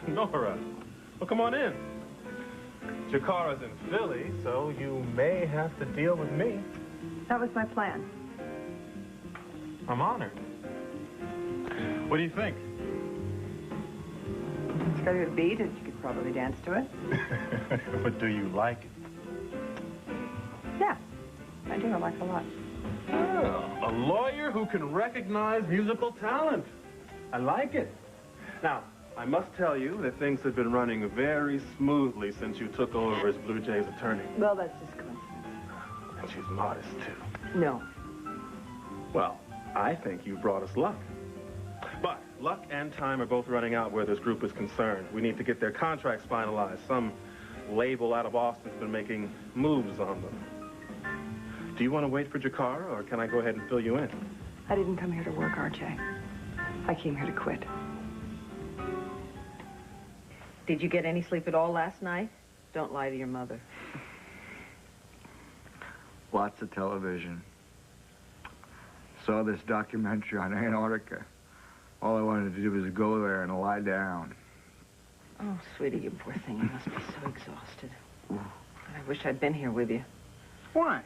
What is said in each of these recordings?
Nora, well, come on in. Jakara's in Philly, so you may have to deal with me. That was my plan. I'm honored. What do you think? It's got a good beat, and you could probably dance to it. But do you like it? Yeah, I do. I like it a lot. Oh, a lawyer who can recognize musical talent. I like it. Now, I must tell you that things have been running very smoothly since you took over as Blue Jay's attorney. Well, that's just coincidence. And she's modest, too. No. Well, I think you brought us luck. But luck and time are both running out where this group is concerned. We need to get their contracts finalized. Some label out of Austin's been making moves on them. Do you want to wait for Jakara, or can I go ahead and fill you in? I didn't come here to work, RJ. I came here to quit. Did you get any sleep at all last night? Don't lie to your mother. Lots of television. Saw this documentary on Antarctica. All I wanted to do was go there and lie down. Oh, sweetie, you poor thing. You must be so exhausted. I wish I'd been here with you. Why?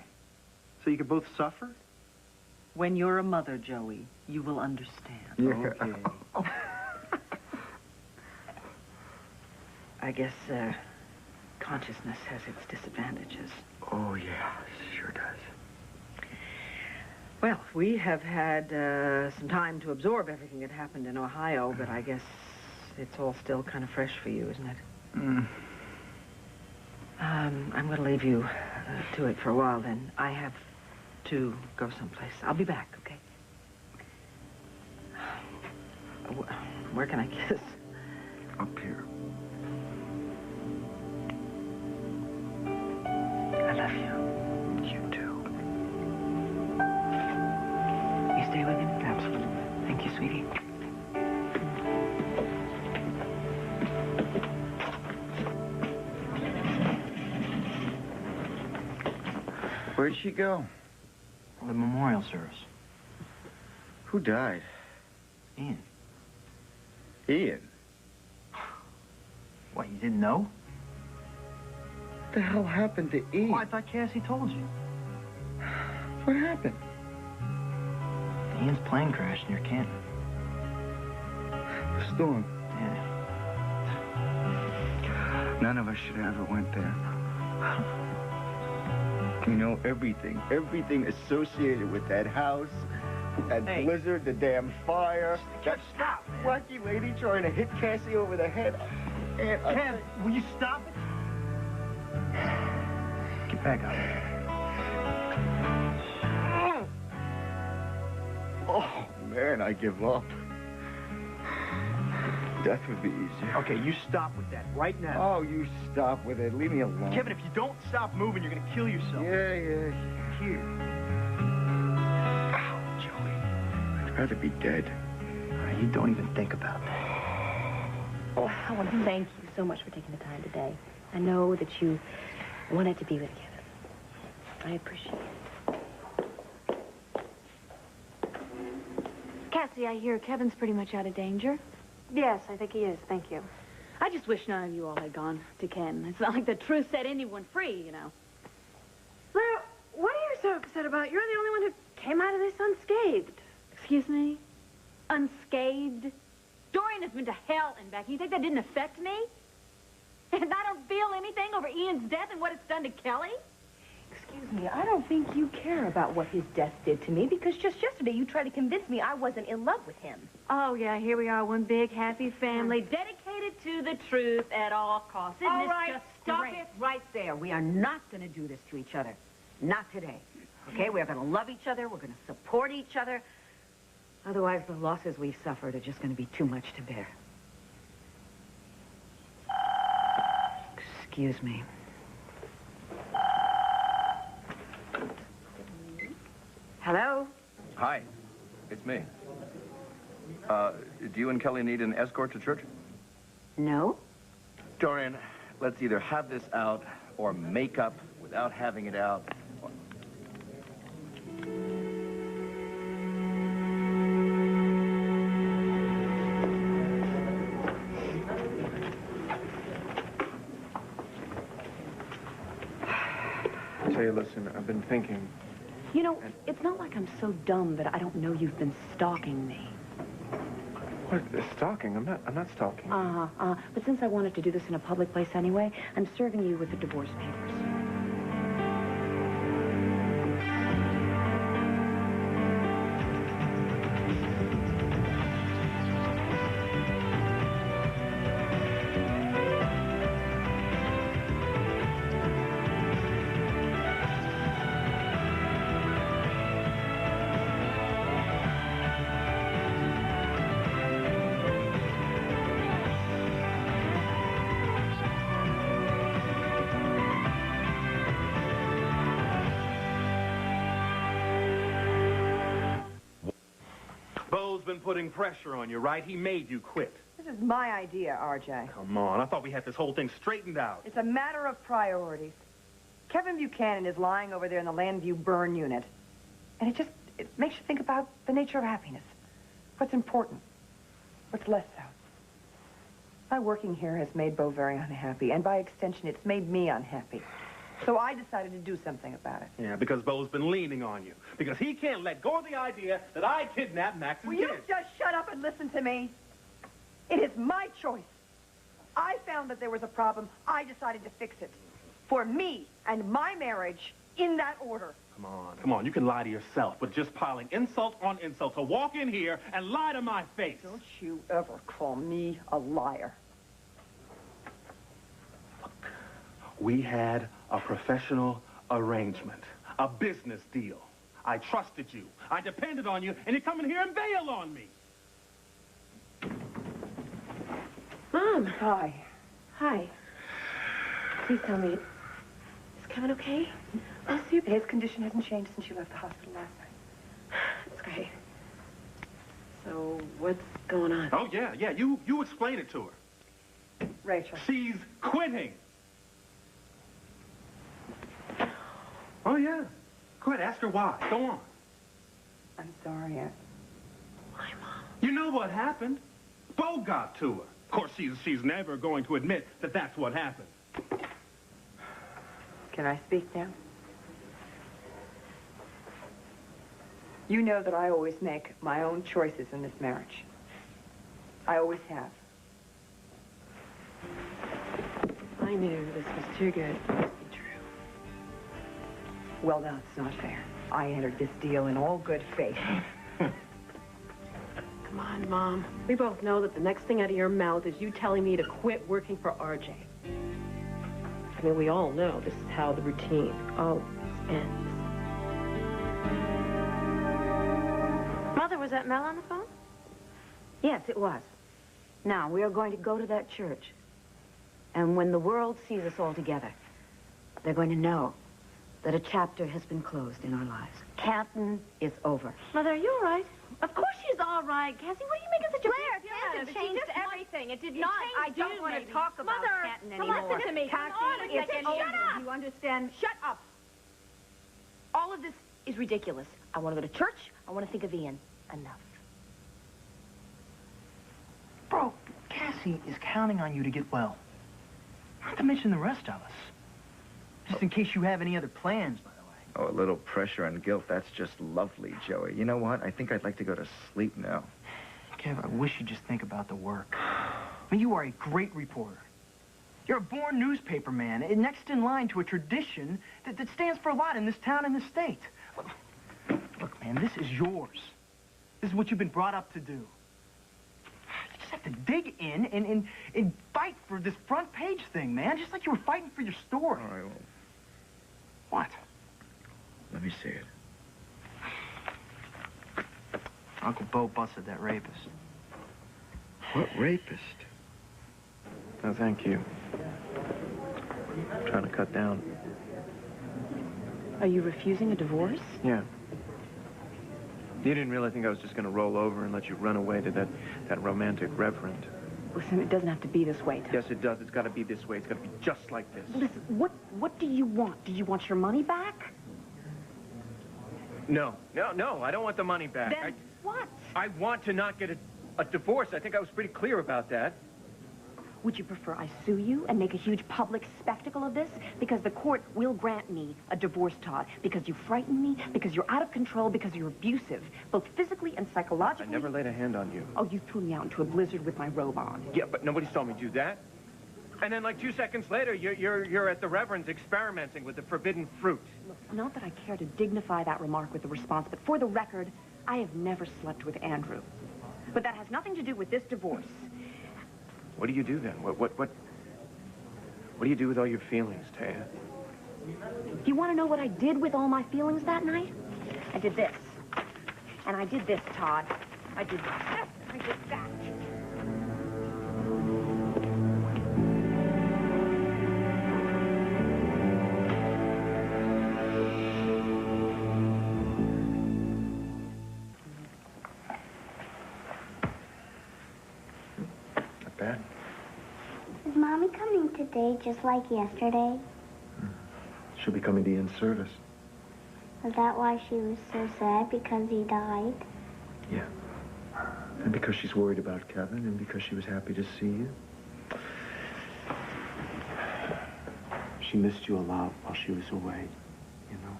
So you could both suffer? When you're a mother, Joey, you will understand. Yeah. Okay. I guess, consciousness has its disadvantages. Oh, yeah, sure does. Well, we have had some time to absorb everything that happened in Ohio, but I guess it's all still kind of fresh for you, isn't it? Mm. I'm going to leave you to it for a while, then. I have to go someplace. I'll be back, okay? Where can I kiss? Up here. I love you. You too. You stay with him? Absolutely. Thank you, sweetie. Where'd she go? The memorial service. Who died? Ian. Ian? What, you didn't know? What the hell happened to Ian? Oh, I thought Cassie told you. What happened? Ian's plane crashed near Canton. The storm. Yeah. None of us should have ever went there. You know, everything associated with that house, that blizzard, the damn fire, that wacky lady trying to hit Cassie over the head. And Kev, will you stop it? Get back up. Oh, man, I give up. Death would be easier. Okay, you stop with that right now. Oh, you stop with it. Leave me alone. Kevin, if you don't stop moving, you're gonna kill yourself. Yeah. Here. Ow, Joey. I'd rather be dead. You don't even think about that. Oh, I want to thank you so much for taking the time today. I know that you wanted to be with Kevin. I appreciate it. Cassie, I hear Kevin's pretty much out of danger. Yes, I think he is. Thank you. I just wish none of you all had gone to Ken. It's not like the truth set anyone free, you know. Lara, what are you so upset about? You're the only one who came out of this unscathed. Excuse me? Unscathed? Dorian has been to hell and back. You think that didn't affect me? And I don't feel anything over Ian's death and what it's done to Kelly? Excuse me, I don't think you care about what his death did to me, because just yesterday you tried to convince me I wasn't in love with him. Oh, yeah, here we are, one big happy family, dedicated to the truth at all costs. Isn't All this right, just stop great? it right there. We are not going to do this to each other. Not today. Okay? We are going to love each other. We're going to support each other. Otherwise, the losses we've suffered are just going to be too much to bear. Excuse me. Hello? Hi, it's me. Do you and Kelly need an escort to church? No? Dorian, let's either have this out or make up without having it out. Jay, listen, I've been thinking. You know, it's not like I'm so dumb that I don't know you've been stalking me. What? Stalking? I'm not stalking. But since I wanted to do this in a public place anyway, I'm serving you with the divorce papers. Bo's been putting pressure on you, right? He made you quit. This is my idea, RJ. Come on, I thought we had this whole thing straightened out. It's a matter of priorities. Kevin Buchanan is lying over there in the Landview burn unit. And it makes you think about the nature of happiness. What's important, what's less so. My working here has made Bo very unhappy, and by extension, it's made me unhappy. So I decided to do something about it. Yeah, because Bo's been leaning on you. Because he can't let go of the idea that I kidnapped Max's Will kids. you just shut up and listen to me? It is my choice. I found that there was a problem. I decided to fix it. For me and my marriage, in that order. Come on, you can lie to yourself, but just piling insult on insult to walk in here and lie to my face. Don't you ever call me a liar. We had a professional arrangement, a business deal. I trusted you. I depended on you, and you come in here and bail on me. Mom. Hi. Hi. Please tell me, is Kevin okay? I'll see you. His condition hasn't changed since you left the hospital last night. That's great. So, what's going on? Oh, yeah, you explain it to her. Rachel. She's quitting. Oh, yeah. Go ahead, ask her why. Go on. I'm sorry, Why, Mom? You know what happened. Bo got to her. Of course, she's never going to admit that that's what happened. Can I speak now? You know that I always make my own choices in this marriage. I always have. I knew this was too good to be true. Well, now it's not fair. I entered this deal in all good faith. Come on, Mom. We both know that the next thing out of your mouth is you telling me to quit working for RJ. I mean, we all know this is how the routine always ends. Mother, was that Mel on the phone? Yes, it was. Now, we are going to go to that church. And when the world sees us all together, they're going to know that a chapter has been closed in our lives. Canton is over. Mother, are you all right? Of course she's all right. Cassie, what are you making such a Blair, big deal out of it? Canton She changed just wants- everything. It did It not. changed I don't you, want maybe. to talk about Mother, Canton come anymore. listen to me. Come on, Cassie, it's it's over. over. Shut up. You understand? Shut up! All of this is ridiculous. I want to go to church. I want to think of Ian. Enough. Bro, Cassie is counting on you to get well. Not to mention the rest of us. Just in case you have any other plans, by the way. Oh, a little pressure and guilt. That's just lovely, Joey. You know what? I think I'd like to go to sleep now. Kev, I wish you'd just think about the work. I mean, you are a great reporter. You're a born newspaper man, and next in line to a tradition that stands for a lot in this town and this state. Look, man, this is yours. This is what you've been brought up to do. You just have to dig in and fight for this front page thing, man, just like you were fighting for your story. All right, well, What? let me see it. Uncle Bo busted that rapist. What rapist? No, thank you. I'm trying to cut down. Are you refusing a divorce? Yeah. You didn't really think I was just going to roll over and let you run away to that romantic reverend. Listen, it doesn't have to be this way, Todd. Yes, it does. It's got to be this way. It's got to be just like this. Listen, what do you want? Do you want your money back? No, I don't want the money back. Then what? I want to not get a divorce. I think I was pretty clear about that. Would you prefer I sue you and make a huge public spectacle of this? Because the court will grant me a divorce, Todd. Because you frighten me, because you're out of control, because you're abusive, both physically and psychologically. I never laid a hand on you. Oh, you threw me out into a blizzard with my robe on. Yeah, but nobody saw me do that. And then, like 2 seconds later, you're at the Reverend's experimenting with the forbidden fruit. Look, not that I care to dignify that remark with a response, but for the record, I have never slept with Andrew. But that has nothing to do with this divorce. What do you do then? What do you do with all your feelings, Taya? You want to know what I did with all my feelings that night? I did this. And I did this, Todd. I did this. I did that. Not bad. Is Mommy coming today just like yesterday? She'll be coming to Ian's service. Is that why she was so sad because he died? Yeah. And because she's worried about Kevin, and because she was happy to see you. She missed you a lot while she was away, you know?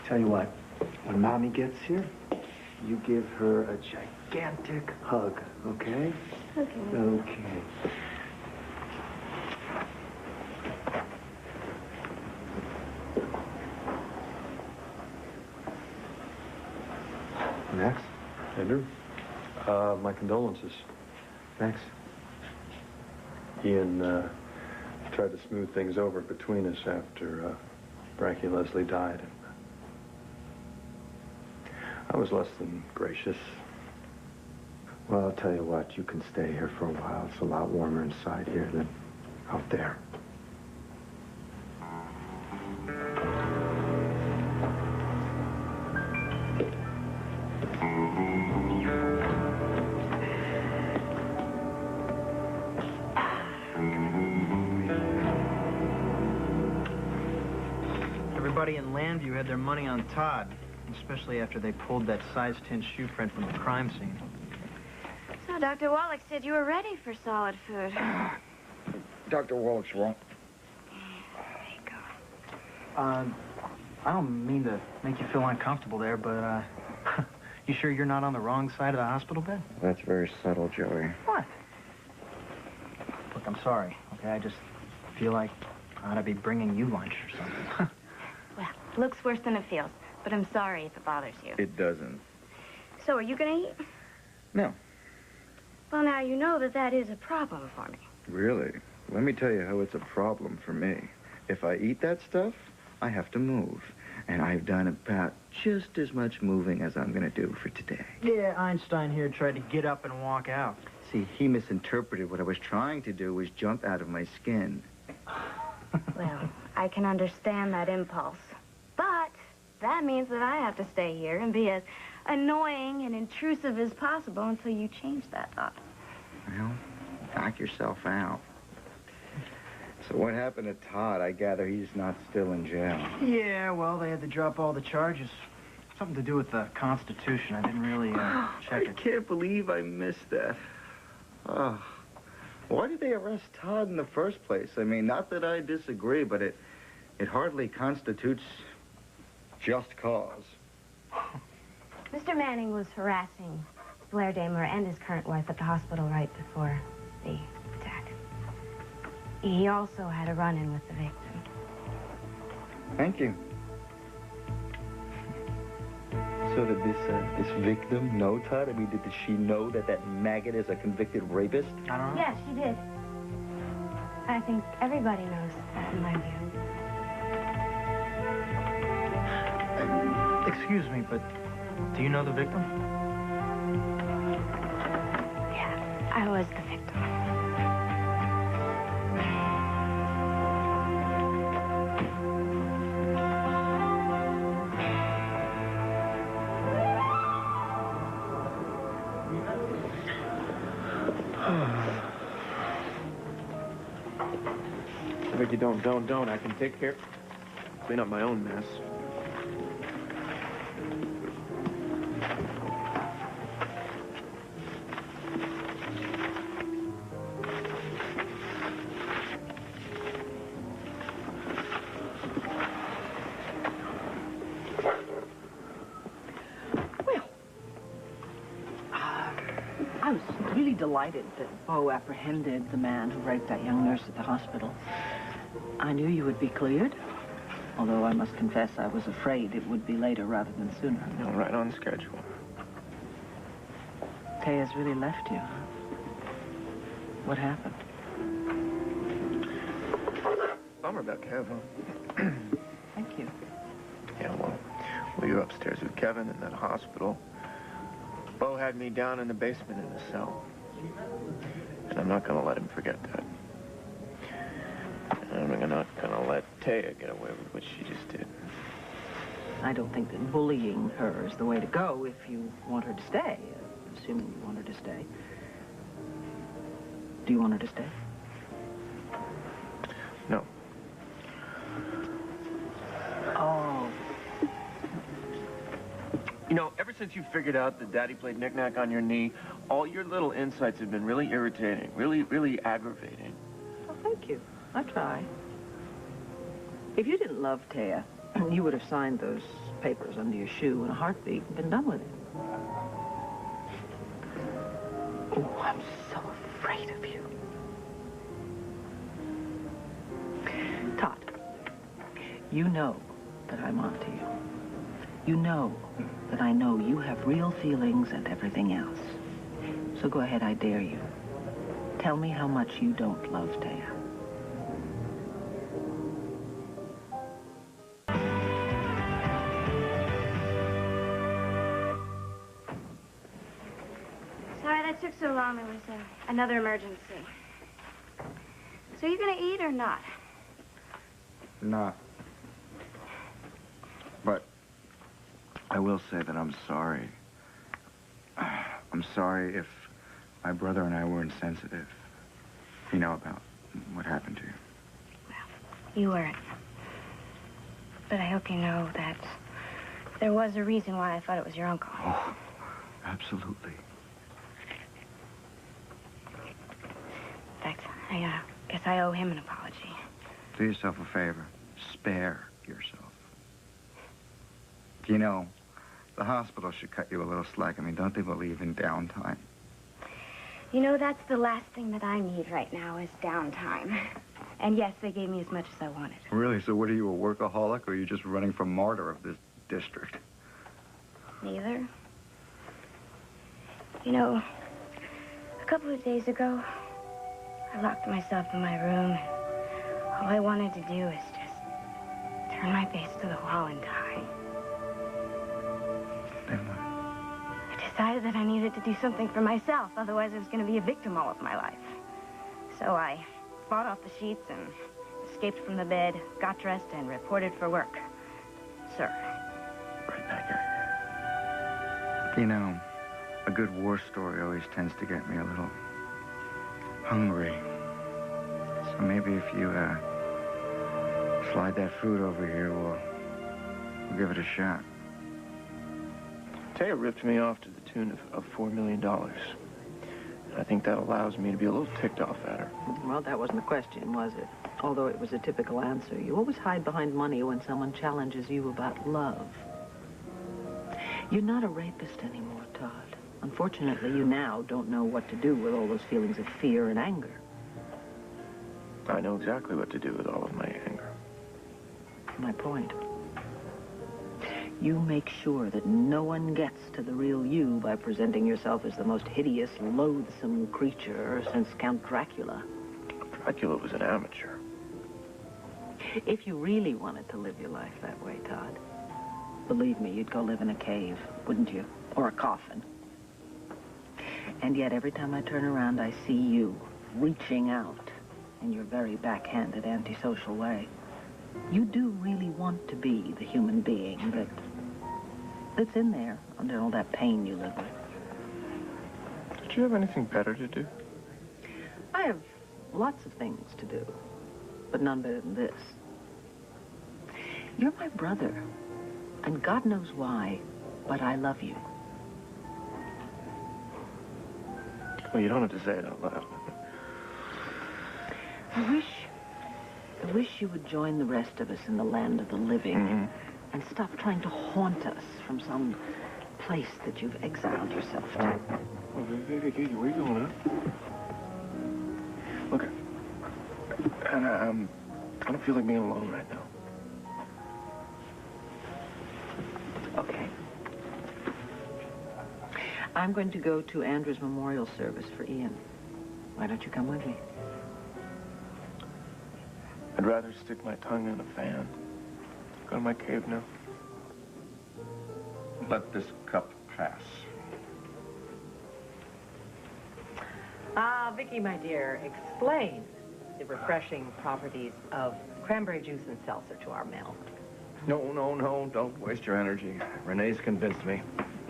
Tell you what, when Mommy gets here, you give her a gigantic hug, okay? Okay. Okay. Next. Andrew, my condolences. Thanks. Ian tried to smooth things over between us after Frankie and Leslie died. I was less than gracious. Well, I'll tell you what, you can stay here for a while. It's a lot warmer inside here than out there. Everybody in Landview had their money on Todd, especially after they pulled that size 10 shoe print from the crime scene. So Dr. Wallach said you were ready for solid food. Dr. Wallach's wrong. There you go. I don't mean to make you feel uncomfortable there, but, you sure you're not on the wrong side of the hospital bed? That's very subtle, Joey. What? Look, I'm sorry, okay? I just feel like I ought to be bringing you lunch or something. Well, it looks worse than it feels, but I'm sorry if it bothers you. It doesn't. So, are you gonna eat? No. Well, now, you know that is a problem for me. Really? Let me tell you how it's a problem for me. If I eat that stuff, I have to move. And I've done about just as much moving as I'm gonna do for today. Yeah, Einstein here tried to get up and walk out. See, he misinterpreted what I was trying to do was jump out of my skin. Well, I can understand that impulse. But that means that I have to stay here and be as annoying and intrusive as possible until you change that thought. Well, knock yourself out. So what happened to Todd? I gather he's not still in jail. Yeah, well, they had to drop all the charges. Something to do with the Constitution. I didn't really check I it. can't believe I missed that. Oh. Why did they arrest Todd in the first place? I mean, not that I disagree, but it hardly constitutes just cause. Mr. Manning was harassing Blair Damer and his current wife at the hospital right before the attack. He also had a run-in with the victim. Thank you. So did this victim know Todd? I mean, did she know that maggot is a convicted rapist? I don't know. Yes, she did. I think everybody knows that in my view. Excuse me, but do you know the victim? Yeah, I was the victim. But you don't. I can take care, clean up my own mess. I was really delighted that Bo apprehended the man who raped that young nurse at the hospital. I knew you would be cleared, although I must confess I was afraid it would be later rather than sooner. No, right on schedule. Taya's really left you, huh? What happened? Bummer about Kevin. Thank you. Yeah, well, we were upstairs with Kevin in that hospital. Bo had me down in the basement in a cell. And I'm not going to let him forget that. And I'm not going to let Taya get away with what she just did. I don't think that bullying her is the way to go if you want her to stay, assuming you want her to stay. Do you want her to stay? No. Oh. You know, ever since you figured out that Daddy played knick-knack on your knee, all your little insights have been really irritating, really aggravating. Oh, thank you. I try. If you didn't love Taya, you would have signed those papers under your shoe in a heartbeat and been done with it. Oh, I'm so afraid of you. Todd, you know that I'm onto you. You know that I know you have real feelings and everything else. So go ahead, I dare you. Tell me how much you don't love Taya. Sorry that took so long. There was another emergency. So you gonna eat or not? Not. But I will say that I'm sorry. I'm sorry if my brother and I were insensitive. You know, about what happened to you. Well, you weren't. But I hope you know that there was a reason why I thought it was your uncle. Oh, absolutely. In fact, I guess I owe him an apology. Do yourself a favor. Spare yourself. You know, the hospital should cut you a little slack. I mean, don't they believe in downtime? You know, that's the last thing that I need right now is downtime. And yes, they gave me as much as I wanted. Really? So what are you, a workaholic, or are you just running for martyr of this district? Neither. You know, a couple of days ago, I locked myself in my room, and all I wanted to do is just turn my face to the wall and die. Then what? I decided that I needed to do something for myself, otherwise I was going to be a victim all of my life. So I fought off the sheets and escaped from the bed, got dressed, and reported for work. Sir. Right back at you. You know, a good war story always tends to get me a little hungry. So maybe if you, slide that food over here, we'll give it a shot. Taya ripped me off to the tune of $4 million. I think that allows me to be a little ticked off at her. Well, that wasn't the question, was it? Although it was a typical answer. You always hide behind money when someone challenges you about love. You're not a rapist anymore, Todd. Unfortunately, you now don't know what to do with all those feelings of fear and anger. I know exactly what to do with all of my anger. My point. You make sure that no one gets to the real you by presenting yourself as the most hideous, loathsome creature since Count Dracula. Dracula was an amateur. If you really wanted to live your life that way, Todd, believe me, you'd go live in a cave, wouldn't you? Or a coffin. And yet, every time I turn around, I see you reaching out in your very backhanded, antisocial way. You do really want to be the human being that's in there under all that pain you live with. Did you have anything better to do? I have lots of things to do, but none better than this. You're my brother, and God knows why, but I love you. Well, you don't have to say it out loud. I wish you would join the rest of us in the land of the living and stop trying to haunt us from some place that you've exiled yourself to. Oh, Katie, where are you going, huh? Look, I don't feel like being alone right now. Okay. I'm going to go to Andrew's memorial service for Ian. Why don't you come with me? I'd rather stick my tongue in a fan. Go to my cave now. Let this cup pass. Vicky, my dear, explain the refreshing properties of cranberry juice and seltzer to our Mel. No, don't waste your energy. Renee's convinced me.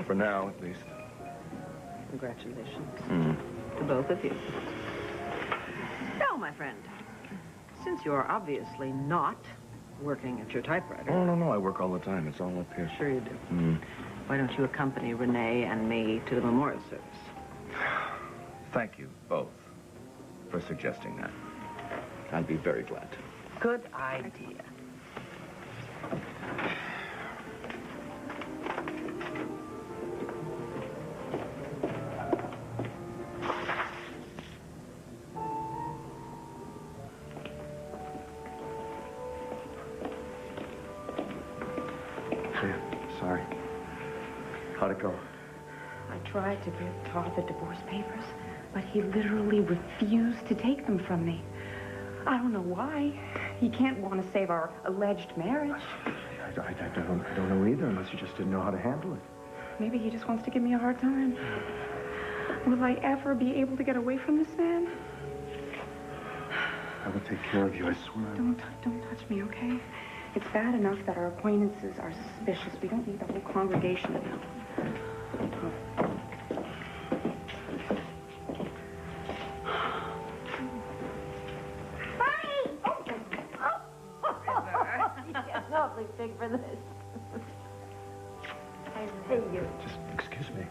For now, at least. Congratulations to both of you. Now, my friend, since you're obviously not working at your typewriter... No, I work all the time. It's all up here. Sure you do. Why don't you accompany Renee and me to the memorial service? Thank you both for suggesting that. I'd be very glad to. Good idea. Sorry. How'd it go? I tried to give Todd the divorce papers, but he literally refused to take them from me. I don't know why. He can't want to save our alleged marriage. I don't know either, unless you just didn't know how to handle it. Maybe he just wants to give me a hard time. Will I ever be able to get away from this man? I will take care of you, I swear. Don't touch me, okay? It's bad enough that our acquaintances are suspicious. We don't need the whole congregation to know. Awfully big for this. I say you. Just excuse me.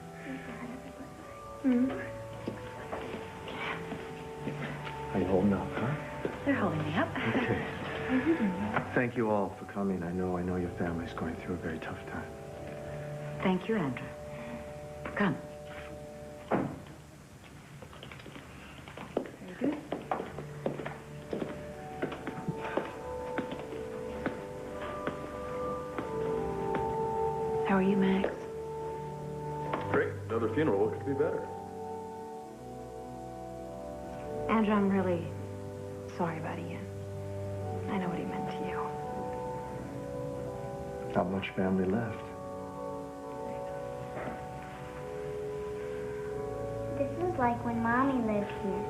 How you holding up, huh? They're holding me up. Okay. Thank you all for coming. I know your family's going through a very tough time. Thank you, Andrew. Come. Very good. How are you, Max? Great. Another funeral. What could be better? Andrew, I'm really sorry about Ian. I know what he meant to you. Not much family left. This is like when Mommy lived here.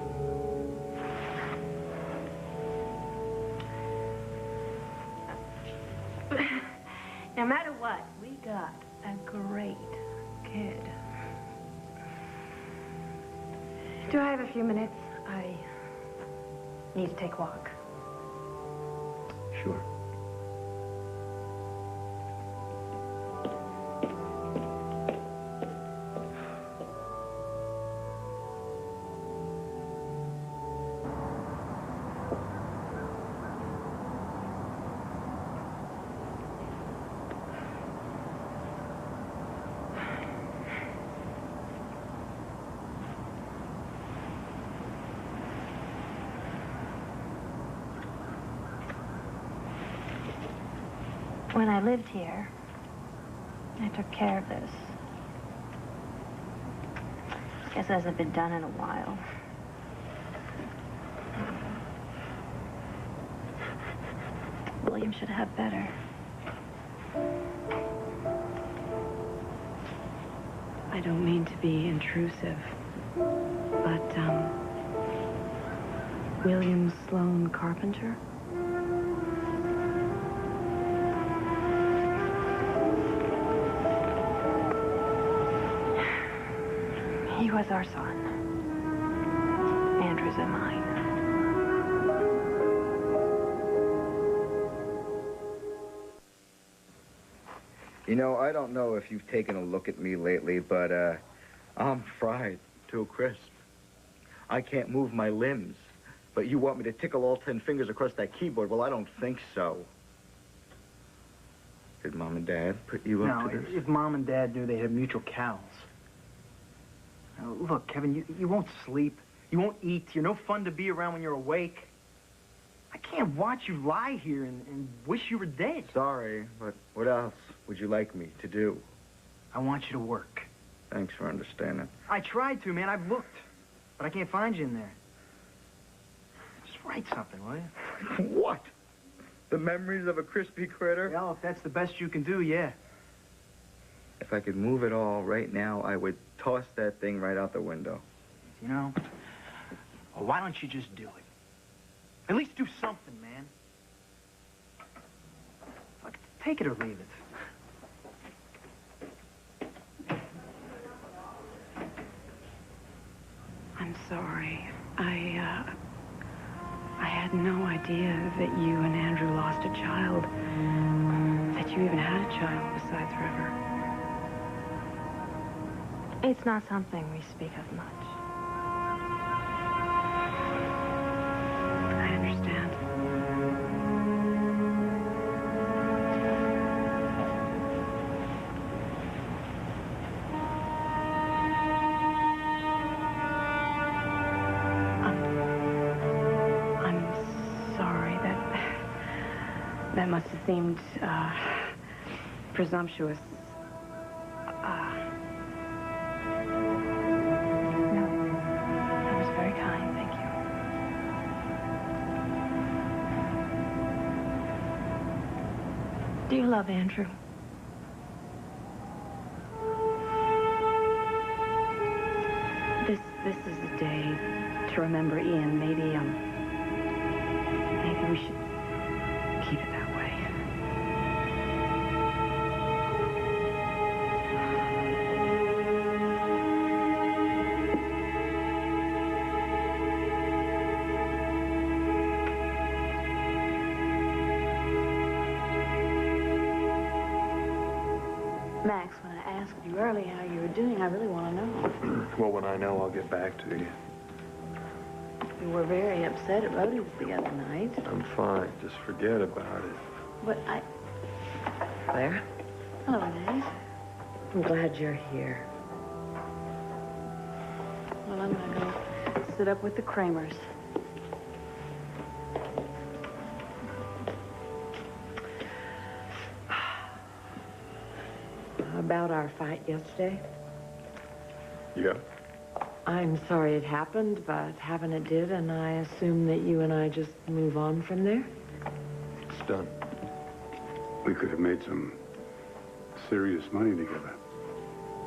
No matter what, we got a great kid. Do I have a few minutes? I need to take a walk. Sure. When I lived here, I took care of this. Guess it hasn't been done in a while. William should have better. I don't mean to be intrusive, but, William Sloane Carpenter? He was our son. Andrew. Andrew's are mine. You know, I don't know if you've taken a look at me lately, but, I'm fried to a crisp. I can't move my limbs. But you want me to tickle all 10 fingers across that keyboard? Well, I don't think so. Did Mom and Dad put you up to this? If Mom and Dad knew they had mutual cows. Now, look, Kevin, you won't sleep. You won't eat. You're no fun to be around when you're awake. I can't watch you lie here and wish you were dead. Sorry, but what else would you like me to do? I want you to work. Thanks for understanding. I tried to, man. I've looked. But I can't find you in there. Just write something, will you? What? The memories of a crispy critter? Well, if that's the best you can do, yeah. If I could move it all right now, I would toss that thing right out the window. You know, well, why don't you just do it? At least do something, man. Fuck, take it or leave it. I'm sorry. I had no idea that you and Andrew lost a child. That you even had a child besides River. It's not something we speak of much. I understand. That must have seemed, presumptuous. No, that was very kind, thank you. Do you love Andrew? This is a day to remember Ian. Maybe we should keep it that way. Max, when I asked you earlier how you were doing, I really want to know. Well, when I know, I'll get back to you. You were very upset at Rhodey's the other night. I'm fine. Just forget about it. But Claire? Hello, Nate. I'm glad you're here. Well, I'm gonna go sit up with the Kramers. About our fight yesterday. Yeah? I'm sorry it happened, but having it did, and I assume that you and I just move on from there? It's done. We could have made some serious money together.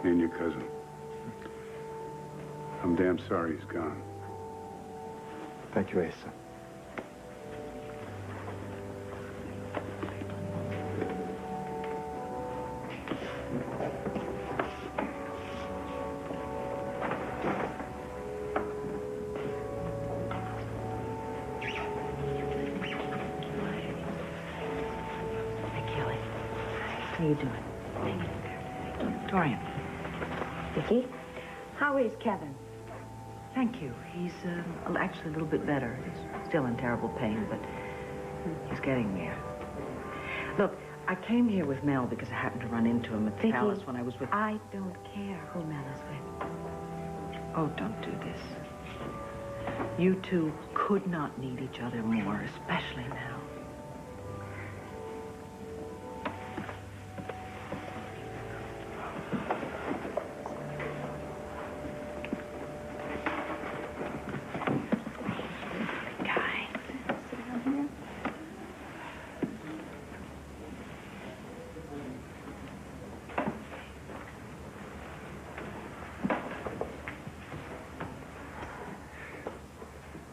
Me and your cousin. I'm damn sorry he's gone. Thank you, Asa. How you doing? Hang in there. Dorian. Vicky, how is Kevin? Thank you. He's actually a little bit better. He's still in terrible pain, but he's getting there. Look, I came here with Mel because I happened to run into him at the palace when I was with... I don't care who Mel is with. Oh, don't do this. You two could not need each other more, especially now.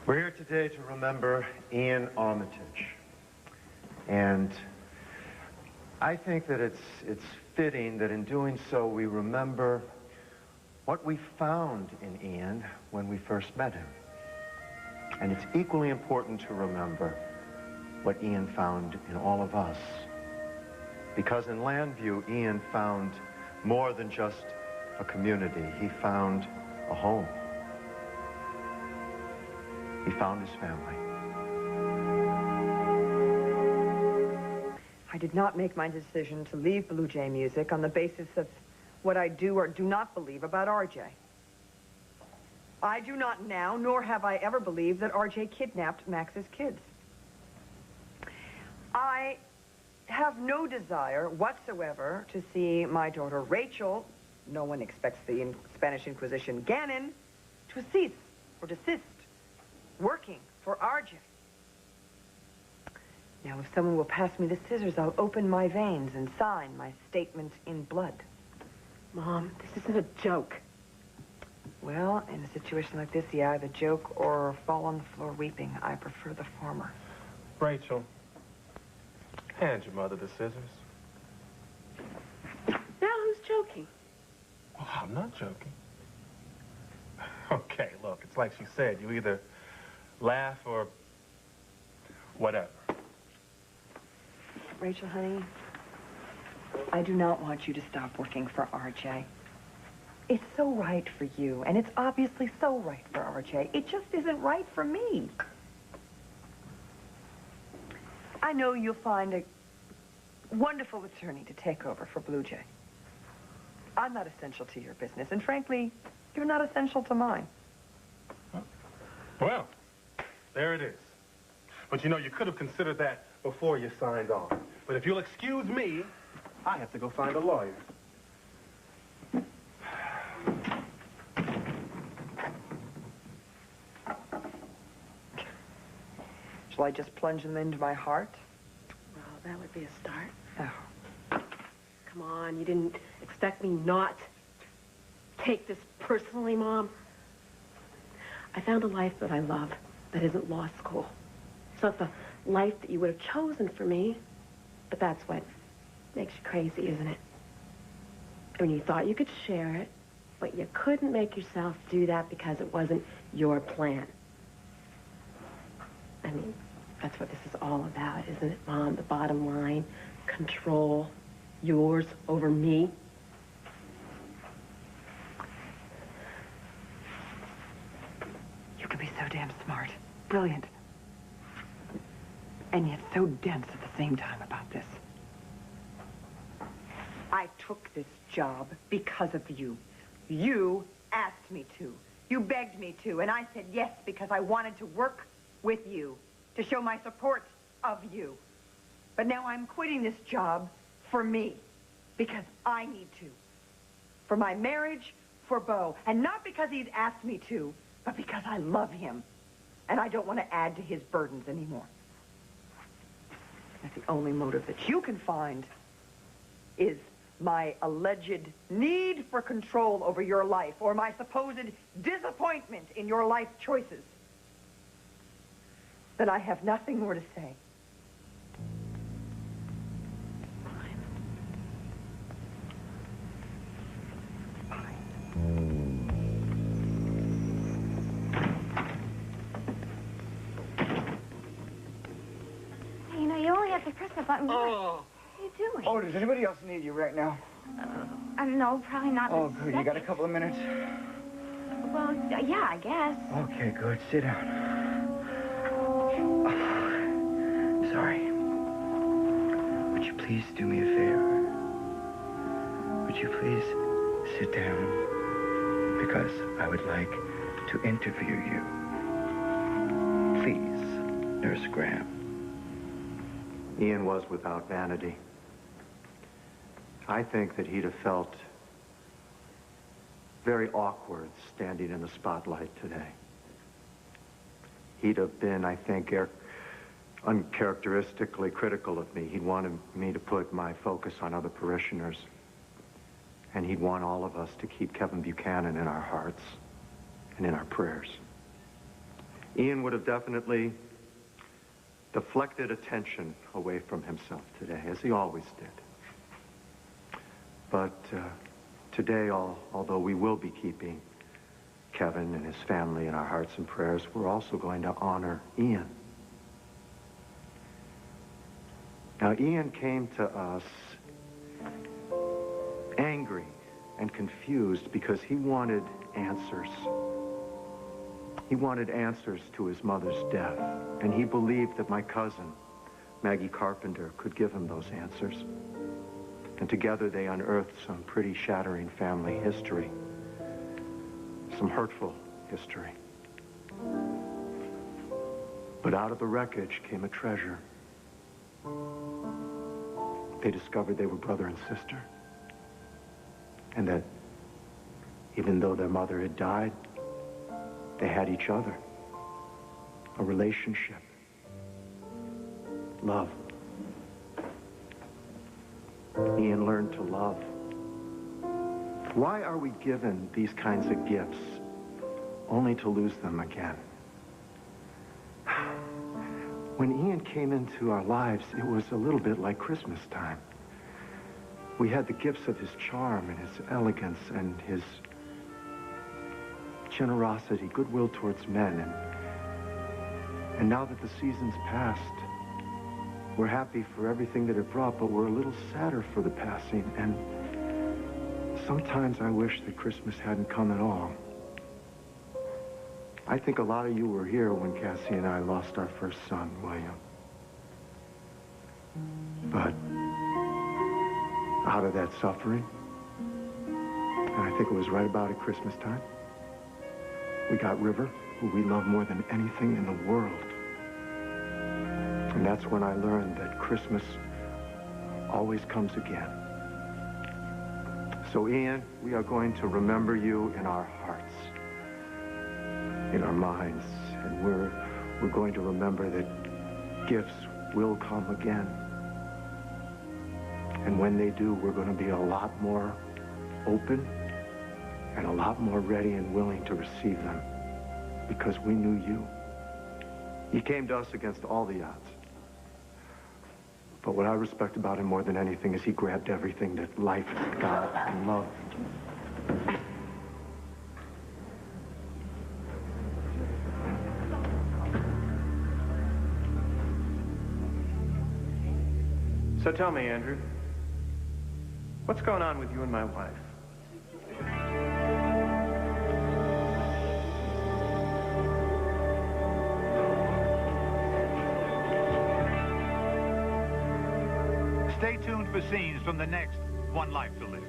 We're here today to remember Ian Armitage. And I think that it's fitting that in doing so we remember what we found in Ian when we first met him. And it's equally important to remember what Ian found in all of us. Because in Landview, Ian found more than just a community. He found a home. He found his family. I did not make my decision to leave Blue Jay Music on the basis of what I do or do not believe about RJ. I do not now, nor have I ever believed that RJ kidnapped Max's kids. I have no desire whatsoever to see my daughter Rachel, no one expects the Spanish Inquisition Gannon, to cease or desist working for RJ. Now, if someone will pass me the scissors, I'll open my veins and sign my statement in blood. Mom, this isn't a joke. Well, in a situation like this, yeah, either joke or fall on the floor weeping. I prefer the former. Rachel, hand your mother the scissors. Now who's joking? Oh, I'm not joking. Okay, look, it's like she said. You either laugh or whatever. Rachel, honey, I do not want you to stop working for RJ. It's so right for you, and it's obviously so right for RJ. It just isn't right for me. I know you'll find a wonderful attorney to take over for Blue Jay. I'm not essential to your business, and frankly, you're not essential to mine. Well, there it is. But you know, you could have considered that before you signed on. But if you'll excuse me, I have to go find a lawyer. Shall I just plunge them into my heart? Well, that would be a start. Oh. Come on, you didn't expect me not to take this personally, Mom. I found a life that I love that isn't law school. It's not the life that you would have chosen for me, but that's what makes you crazy, isn't it? I mean, you thought you could share it, but you couldn't make yourself do that because it wasn't your plan. I mean, that's what this is all about, isn't it, Mom? The bottom line, control, yours over me. You can be so damn smart, brilliant, and yet so dense at the same time about this. I took this job because of you. You asked me to. You begged me to, and I said yes because I wanted to work with you, to show my support of you. But now I'm quitting this job for me, because I need to. For my marriage, for Beau. And not because he's asked me to, but because I love him. And I don't want to add to his burdens anymore. That's the only motive that you can find is my alleged need for control over your life, or my supposed disappointment in your life choices. Then I have nothing more to say. You know, you only have to press the button. Oh. What are you doing? Oh, does anybody else need you right now? No, probably not. Oh, good. You got a couple of minutes? Well, yeah, I guess. Okay, good. Sit down. Oh, sorry. Would you please do me a favor? Would you please sit down? Because I would like to interview you. Please, Nurse Graham. Ian was without vanity. I think that he'd have felt very awkward standing in the spotlight today. He'd have been, I think, uncharacteristically critical of me. He'd wanted me to put my focus on other parishioners. And he'd want all of us to keep Kevin Buchanan in our hearts and in our prayers. Ian would have definitely deflected attention away from himself today, as he always did. But today, although we will be keeping Kevin and his family in our hearts and prayers, we're also going to honor Ian. Now, Ian came to us angry and confused because he wanted answers. He wanted answers to his mother's death, and he believed that my cousin, Maggie Carpenter, could give him those answers. And together they unearthed some pretty shattering family history, some hurtful history. But out of the wreckage came a treasure. They discovered they were brother and sister, and that even though their mother had died, they had each other, a relationship, love. Ian learned to love. Why are we given these kinds of gifts only to lose them again? When Ian came into our lives, it was a little bit like Christmas time. We had the gifts of his charm and his elegance and his generosity, goodwill towards men. And now that the season's passed, we're happy for everything that it brought, but we're a little sadder for the passing. And sometimes I wish that Christmas hadn't come at all. I think a lot of you were here when Cassie and I lost our first son, William. But out of that suffering, and I think it was right about at Christmas time, we got River, who we love more than anything in the world. And that's when I learned that Christmas always comes again. So, Ian, we are going to remember you in our hearts, in our minds, and we're going to remember that gifts will come again. And when they do, we're going to be a lot more open and a lot more ready and willing to receive them, because we knew you. He came to us against all the odds. But what I respect about him more than anything is he grabbed everything that life has got and love. So tell me, Andrew, what's going on with you and my wife? Stay tuned for scenes from the next One Life to Live.